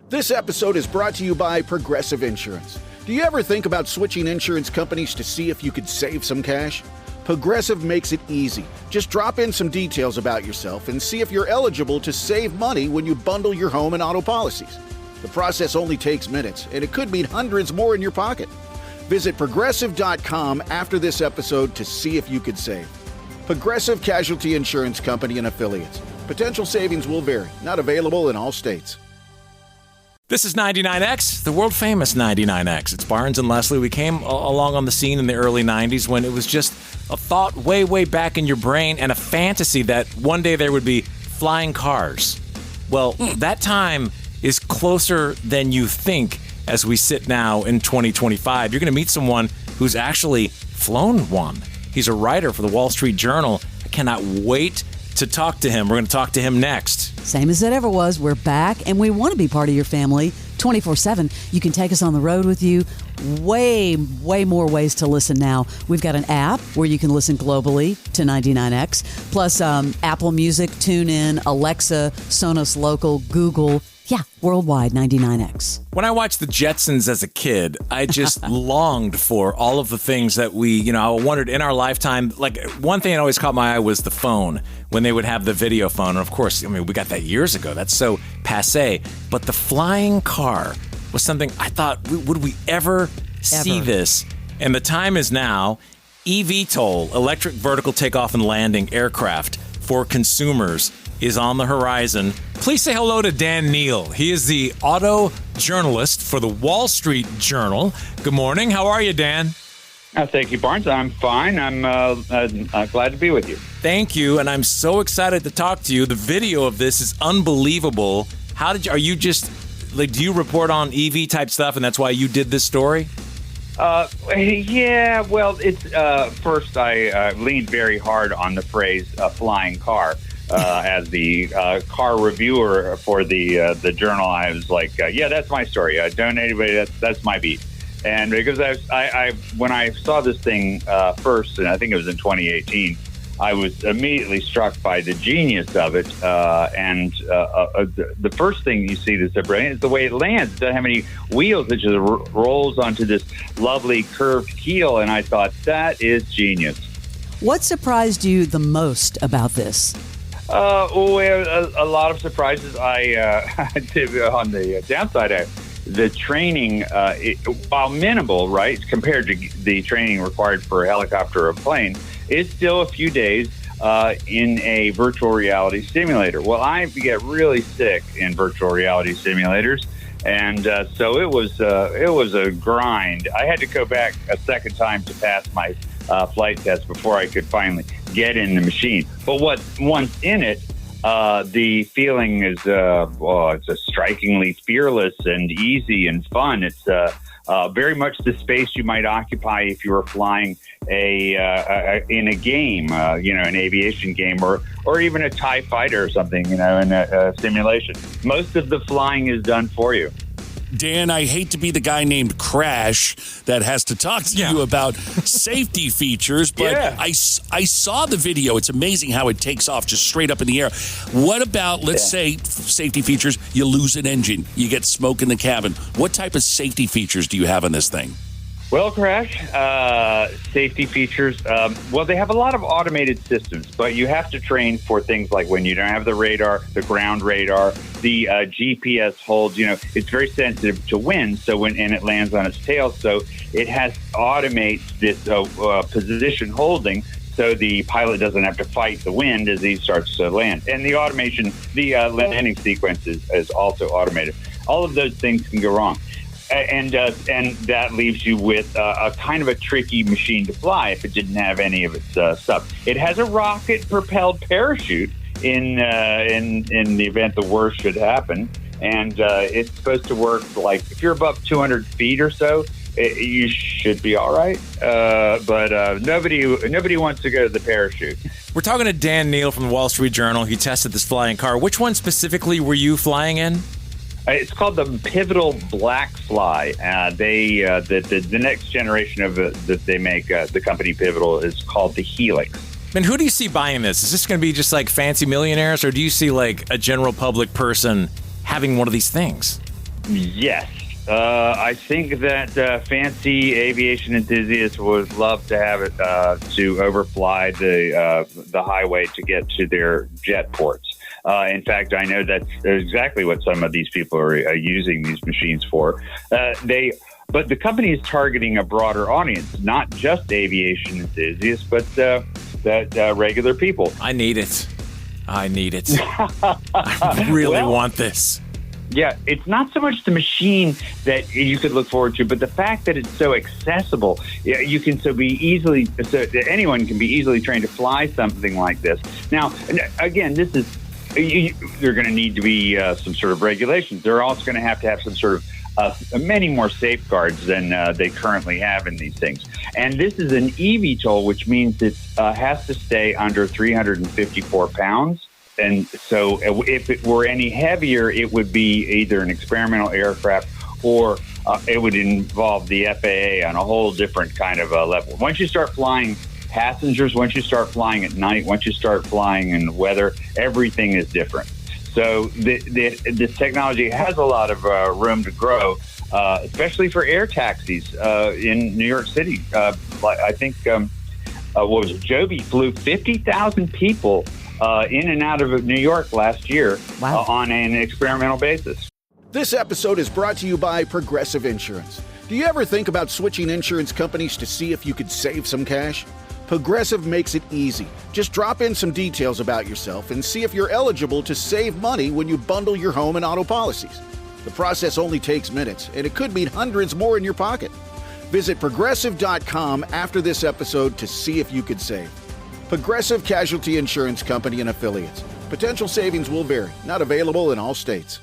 This episode is brought to you by Progressive Insurance. Do you ever think about switching insurance companies to see if you could save some cash? Progressive makes it easy. Just drop in some details about yourself and see if you're eligible to save money when you bundle your home and auto policies. The process only takes minutes, and it could mean hundreds more in your pocket. Visit Progressive.com after this episode to see if you could save. Progressive Casualty Insurance Company and Affiliates. Potential savings will vary. Not available in all states. This is 99X, the world-famous 99X. It's Barnes and Leslie. We came along on the scene in the early 90s when it was just a thought way, way back in your brain and a fantasy that one day there would be flying cars. Well, that time is closer than you think as we sit now in 2025. You're going to meet someone who's actually flown one. He's a writer for the Wall Street Journal. I cannot wait to talk to him. We're going to talk to him next. Same as it ever was. We're back, and we want to be part of your family 24/7. You can take us on the road with you. Way more ways to listen now. We've got an app where you can listen globally to 99X, plus Apple Music, TuneIn, Alexa, Sonos Local, Google. Yeah, worldwide 99X. When I watched the Jetsons as a kid, I just longed for all of the things that I wondered in our lifetime. Like, one thing that always caught my eye was the phone, when they would have the video phone. And of course, we got that years ago. That's so passé. But the flying car was something I thought, would we ever see this? And the time is now. eVTOL, electric vertical takeoff and landing aircraft for consumers, is on the horizon. Please say hello to Dan Neal. He is the auto journalist for the Wall Street Journal. Good morning. How are you, Dan? Thank you, Barnes. I'm fine. I'm glad to be with you. Thank you, and I'm so excited to talk to you. The video of this is unbelievable. Do you report on EV type stuff, and that's why you did this story? Yeah, well, it's first I leaned very hard on the phrase flying car. As the car reviewer for the journal, I was like, yeah, that's my story. Don't anybody, that's my beat. And because I when I saw this thing first, and I think it was in 2018, I was immediately struck by the genius of it. And the first thing you see that's so brilliant is the way it lands. It doesn't have any wheels. It just rolls onto this lovely curved keel. And I thought, that is genius. What surprised you the most about this? A lot of surprises. On the downside, the training, while minimal, right, compared to the training required for a helicopter or a plane, is still a few days in a virtual reality simulator. Well, I get really sick in virtual reality simulators, and so it was a grind. I had to go back a second time to pass my flight test before I could finally get in the machine. But once in it, the feeling is it's a strikingly fearless and easy and fun. It's very much the space you might occupy if you were flying in a game, an aviation game, or even a TIE fighter or something, in a simulation. Most of the flying is done for you. Dan, I hate to be the guy named Crash that has to talk to you about safety features, but I saw the video. It's amazing how it takes off just straight up in the air. What about, let's say, safety features? You lose an engine. You get smoke in the cabin. What type of safety features do you have on this thing? Well, Crash, safety features, they have a lot of automated systems, but you have to train for things like when you don't have the radar, the ground radar, the GPS holds, it's very sensitive to wind, so and it lands on its tail, so it automates this position holding, so the pilot doesn't have to fight the wind as he starts to land. And the automation, the landing sequence is also automated. All of those things can go wrong. And that leaves you with a kind of a tricky machine to fly if it didn't have any of its stuff. It has a rocket-propelled parachute in the event the worst should happen, and it's supposed to work like if you're above 200 feet or so, you should be all right. But nobody wants to go to the parachute. We're talking to Dan Neal from the Wall Street Journal. He tested this flying car. Which one specifically were you flying in? It's called the Pivotal Blackfly. The next generation of it that they make, the company Pivotal, is called the Helix. And who do you see buying this? Is this going to be just like fancy millionaires, or do you see like a general public person having one of these things? Yes. I think that fancy aviation enthusiasts would love to have it to overfly the highway to get to their jet ports. In fact, I know that's exactly what some of these people are using these machines for. But the company is targeting a broader audience, not just aviation enthusiasts, but regular people. I need it. I really want this. Yeah, it's not so much the machine that you could look forward to, but the fact that it's so accessible. You can anyone can be easily trained to fly something like this. Now, again, this is there are going to need to be some sort of regulations. They're also going to have some sort of many more safeguards than they currently have in these things. And this is an eVTOL, which means it has to stay under 354 pounds. And so if it were any heavier, it would be either an experimental aircraft or it would involve the FAA on a whole different kind of level. Once you start flying passengers, once you start flying at night, once you start flying in the weather, everything is different. So this technology has a lot of room to grow, especially for air taxis in New York City. I think, Joby flew 50,000 people in and out of New York last year. Wow. On an experimental basis. This episode is brought to you by Progressive Insurance. Do you ever think about switching insurance companies to see if you could save some cash? Progressive makes it easy. Just drop in some details about yourself and see if you're eligible to save money when you bundle your home and auto policies. The process only takes minutes, and it could mean hundreds more in your pocket. Visit Progressive.com after this episode to see if you could save. Progressive Casualty Insurance Company and Affiliates. Potential savings will vary. Not available in all states.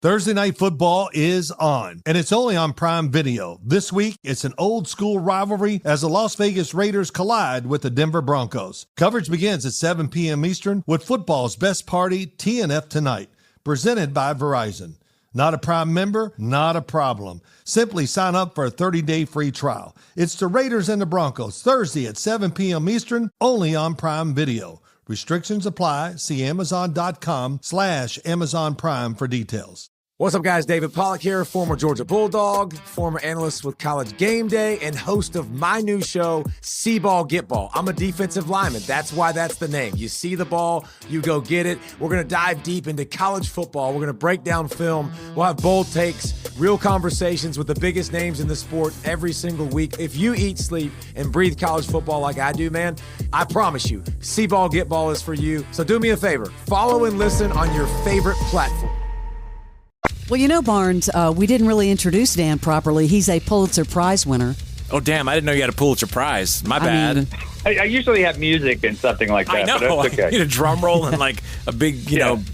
Thursday Night Football is on, and it's only on Prime Video. This week, it's an old-school rivalry as the Las Vegas Raiders collide with the Denver Broncos. Coverage begins at 7 p.m. Eastern with football's best party, TNF Tonight, presented by Verizon. Not a Prime member? Not a problem. Simply sign up for a 30-day free trial. It's the Raiders and the Broncos, Thursday at 7 p.m. Eastern, only on Prime Video. Restrictions apply. See Amazon.com/Amazon Prime for details. What's up, guys? David Pollack here, former Georgia Bulldog, former analyst with College Game Day, and host of my new show, See-Ball, Get Ball. I'm a defensive lineman. That's why that's the name. You see the ball, you go get it. We're going to dive deep into college football. We're going to break down film. We'll have bold takes, real conversations with the biggest names in the sport every single week. If you eat, sleep, and breathe college football like I do, man, I promise you, See-Ball, Get Ball is for you. So do me a favor. Follow and listen on your favorite platform. Well, you know, Barnes, we didn't really introduce Dan properly. He's a Pulitzer Prize winner. Oh, damn. I didn't know you had a Pulitzer Prize. My bad. I usually have music and something like that. I know. But that's okay. I need a drum roll and like a big,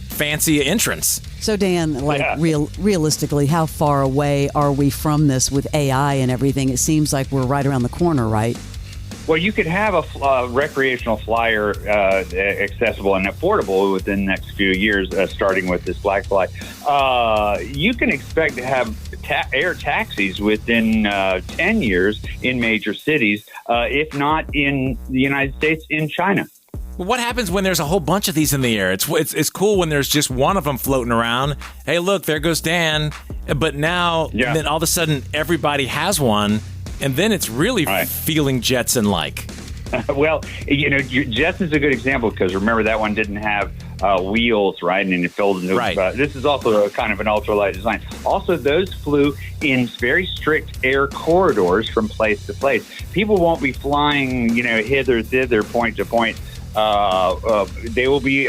fancy entrance. So, Dan, realistically, how far away are we from this with AI and everything? It seems like we're right around the corner, right? Well, you could have a recreational flyer accessible and affordable within the next few years, starting with this Blackfly. You can expect to have air taxis within 10 years in major cities, if not in the United States, in China. Well, what happens when there's a whole bunch of these in the air? It's cool when there's just one of them floating around. Hey, look, there goes Dan. But now, then all of a sudden, everybody has one. And then it's really feeling Jetson-like. Well, Jetson's a good example because remember that one didn't have wheels, right? And it filled into this is also a kind of an ultralight design. Also, those flew in very strict air corridors from place to place. People won't be flying, hither, thither, point to point. They will be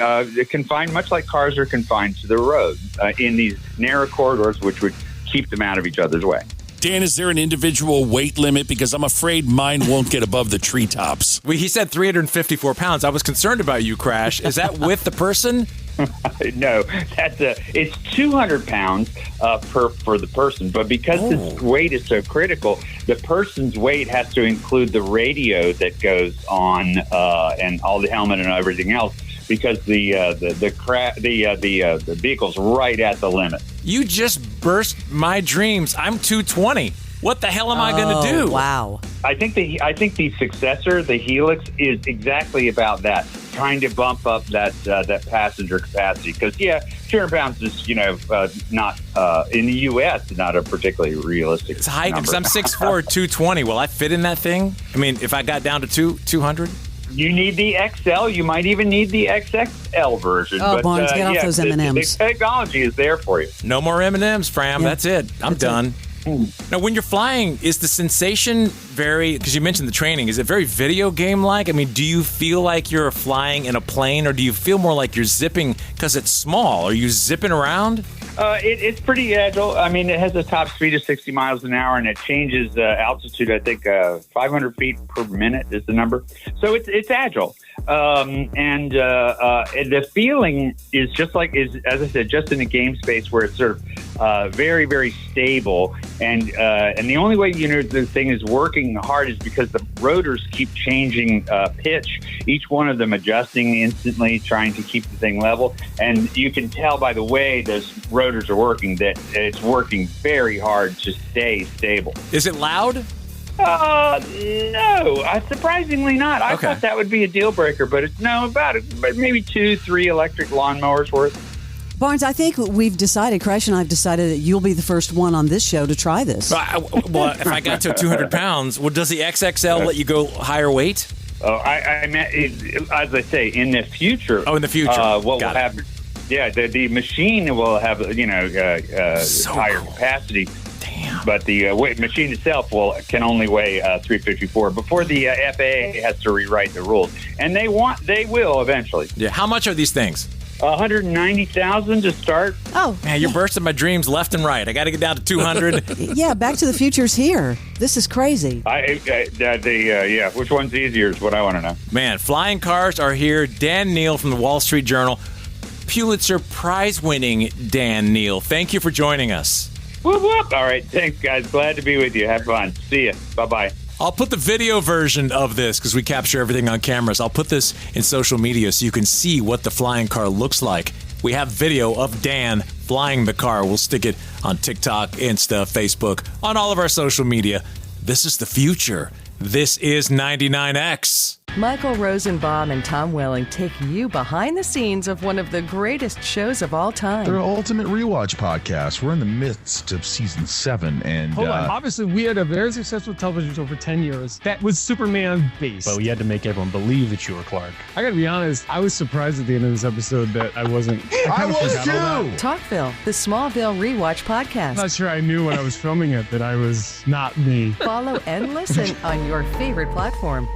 confined, much like cars are confined to the road, in these narrow corridors, which would keep them out of each other's way. Dan, is there an individual weight limit? Because I'm afraid mine won't get above the treetops. Well, he said 354 pounds. I was concerned about you, Crash. Is that with the person? No, it's 200 pounds for the person. But because this weight is so critical, the person's weight has to include the radio that goes on and all the helmet and everything else. Because the vehicle's right at the limit. You just burst my dreams. I'm 220. What the hell am I going to do? Wow. I think the successor, the Helix, is exactly about that, trying to bump up that passenger capacity. Because 200 pounds is, not in the U.S. not a particularly realistic. It's high because number. I'm 6'4", 220. Will I fit in that thing? I mean, if I got down to 200. You need the XL. You might even need the XXL version. Oh, Barnes, get off those M&Ms. The technology is there for you. No more M&Ms, Fram. Yeah. That's it. I'm done. Now, when you're flying, is the sensation because you mentioned the training, is it very video game-like? I mean, do you feel like you're flying in a plane, or do you feel more like you're zipping because it's small? Are you zipping around? It's pretty agile. I mean, it has a top speed of 60 miles an hour, and it changes altitude, I think, 500 feet per minute is the number. So it's agile. And the feeling is just like, as I said, just in a game space where it's sort of very, very stable. And the only way the thing is working hard is because the rotors keep changing pitch, each one of them adjusting instantly, trying to keep the thing level. And you can tell by the way those rotors are working that it's working very hard to stay stable. Is it loud? No, surprisingly not. I Okay. thought that would be a deal breaker, but it's about maybe 2-3 electric lawnmowers worth. Barnes, I think we've decided, Crash and I have decided that you'll be the first one on this show to try this. Well, if I got to 200 pounds, does the XXL let you go higher weight? Oh, I meant, as I say, in the future. Oh, in the future. What will Got it. happen? Yeah, the machine will have So higher cool. capacity. Damn. But the machine itself can only weigh 354 before the FAA has to rewrite the rules, and they will eventually. Yeah. How much are these things? 190,000 to start. Oh, Man, you're bursting my dreams left and right. I got to get down to 200. yeah, Back to the Future's here. This is crazy. Which one's easier is what I want to know. Man, flying cars are here. Dan Neal from the Wall Street Journal. Pulitzer Prize-winning Dan Neal. Thank you for joining us. Whoop, whoop. All right. Thanks, guys. Glad to be with you. Have fun. See ya. Bye-bye. I'll put the video version of this because we capture everything on cameras. I'll put this in social media so you can see what the flying car looks like. We have video of Dan flying the car. We'll stick it on TikTok, Insta, Facebook, on all of our social media. This is the future. This is 99X. Michael Rosenbaum and Tom Welling take you behind the scenes of one of the greatest shows of all time. They're an ultimate rewatch podcast. We're in the midst of season 7, and Hold on. Obviously, we had a very successful television show for 10 years that was Superman based. But we had to make everyone believe that you were Clark. I gotta be honest, I was surprised at the end of this episode that I wasn't. I was too. Talkville, the Smallville rewatch podcast. I'm not sure I knew when I was filming it that I was not me. Follow and listen on your favorite platform.